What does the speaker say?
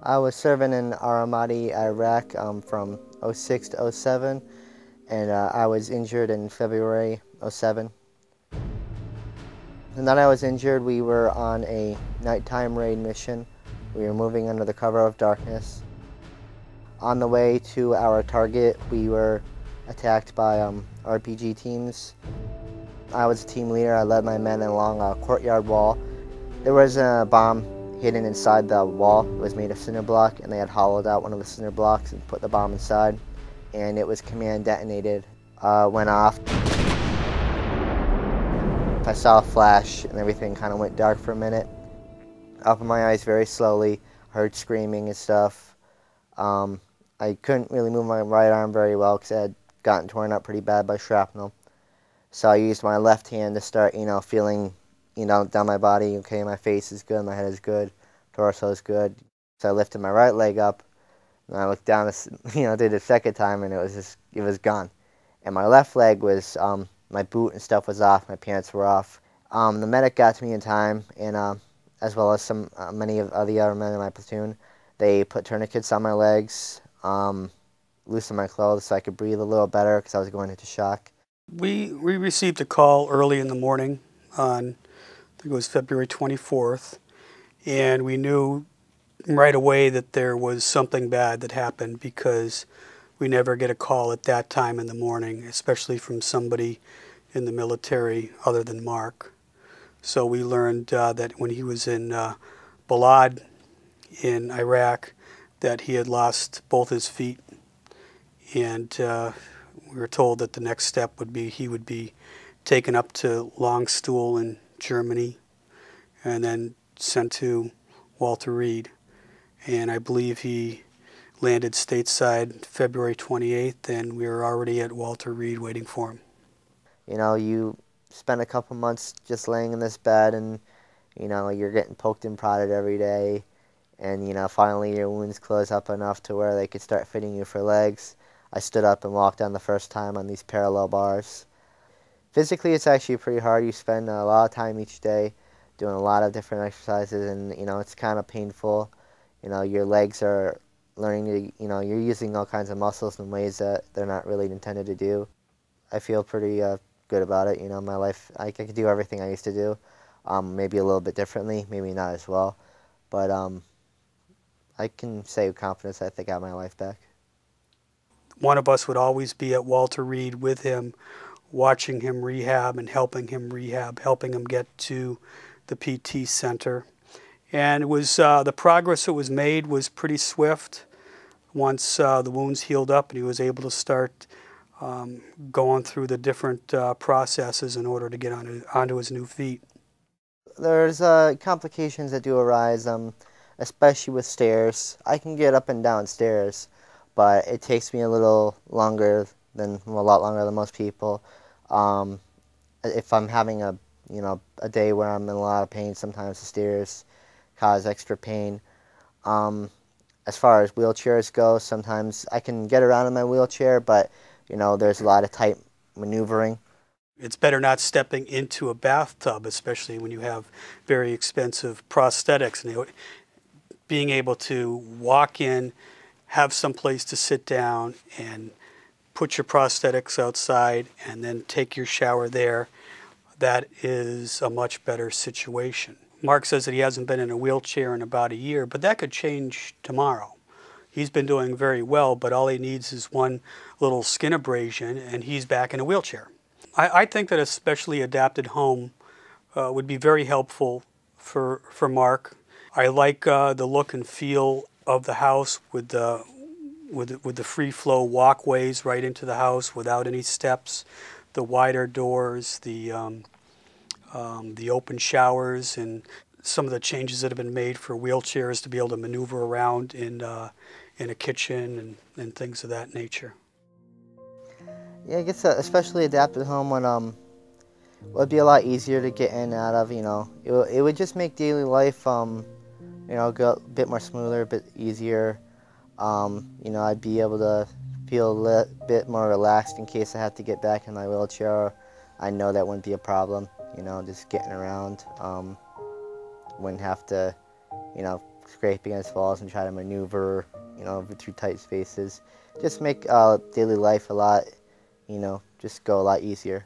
I was serving in Aramadi, Iraq from '06 to '07, and I was injured in February '07. The night I was injured, we were on a nighttime raid mission. We were moving under the cover of darkness. On the way to our target, we were attacked by RPG teams. I was a team leader. I led my men along a courtyard wall. There was a bomb hidden inside the wall. It was made of cinder block, and they had hollowed out one of the cinder blocks and put the bomb inside, and it was command detonated. Went off. I saw a flash, and everything kind of went dark for a minute. Opened my eyes very slowly, heard screaming and stuff. I couldn't really move my right arm very well because it had gotten torn up pretty bad by shrapnel. So I used my left hand to start, feeling, down my body. Okay, my face is good, my head is good, torso is good. So I lifted my right leg up, and I looked down, did it a second time, and it was gone. And my left leg was, my boot and stuff was off, my pants were off. The medic got to me in time, and as well as many of the other men in my platoon. They put tourniquets on my legs, loosened my clothes so I could breathe a little better because I was going into shock. We received a call early in the morning on, I think it was February 24th, and we knew right away that there was something bad that happened because we never get a call at that time in the morning, especially from somebody in the military other than Mark. So we learned that when he was in Balad in Iraq, that he had lost both his feet, and we were told that the next step would be he would be taken up to Landstuhl in Germany and then sent to Walter Reed. And I believe he landed stateside February 28th, and we were already at Walter Reed waiting for him. You spend a couple months just laying in this bed, and you're getting poked and prodded every day, and finally your wounds close up enough to where they could start fitting you for legs. I stood up and walked down the first time on these parallel bars. Physically, it's actually pretty hard. You spend a lot of time each day doing a lot of different exercises, and it's kind of painful. Your legs are learning to, you're using all kinds of muscles in ways that they're not really intended to do. I feel pretty good about it. My life, I could do everything I used to do, maybe a little bit differently, maybe not as well, but I can say with confidence I think I got my life back. One of us would always be at Walter Reed with him, watching him rehab and helping him rehab, helping him get to the PT center. And it was the progress that was made was pretty swift. Once the wounds healed up and he was able to start going through the different processes in order to get onto his new feet. There's complications that do arise, especially with stairs. I can get up and down stairs, but it takes me a lot longer than most people. If I'm having a day where I'm in a lot of pain, sometimes the stairs cause extra pain. As far as wheelchairs go, sometimes I can get around in my wheelchair, but there's a lot of tight maneuvering. It's better not stepping into a bathtub, especially when you have very expensive prosthetics. And being able to walk in, have some place to sit down, and put your prosthetics outside, and then take your shower there, that is a much better situation. Mark says that he hasn't been in a wheelchair in about a year, but that could change tomorrow. He's been doing very well, but all he needs is one little skin abrasion, and he's back in a wheelchair. I think that a specially adapted home would be very helpful for Mark. I like the look and feel of the house with the free flow walkways right into the house without any steps, the wider doors, the open showers, and some of the changes that have been made for wheelchairs to be able to maneuver around in a kitchen and things of that nature. Yeah, I guess especially adapted home would be a lot easier to get in and out of. It would just make daily life go a bit more smoother, a bit easier. I'd be able to feel a bit more relaxed in case I had to get back in my wheelchair. I know that wouldn't be a problem. Just getting around. Wouldn't have to, scrape against walls and try to maneuver, through tight spaces. Just make daily life a lot, just go a lot easier.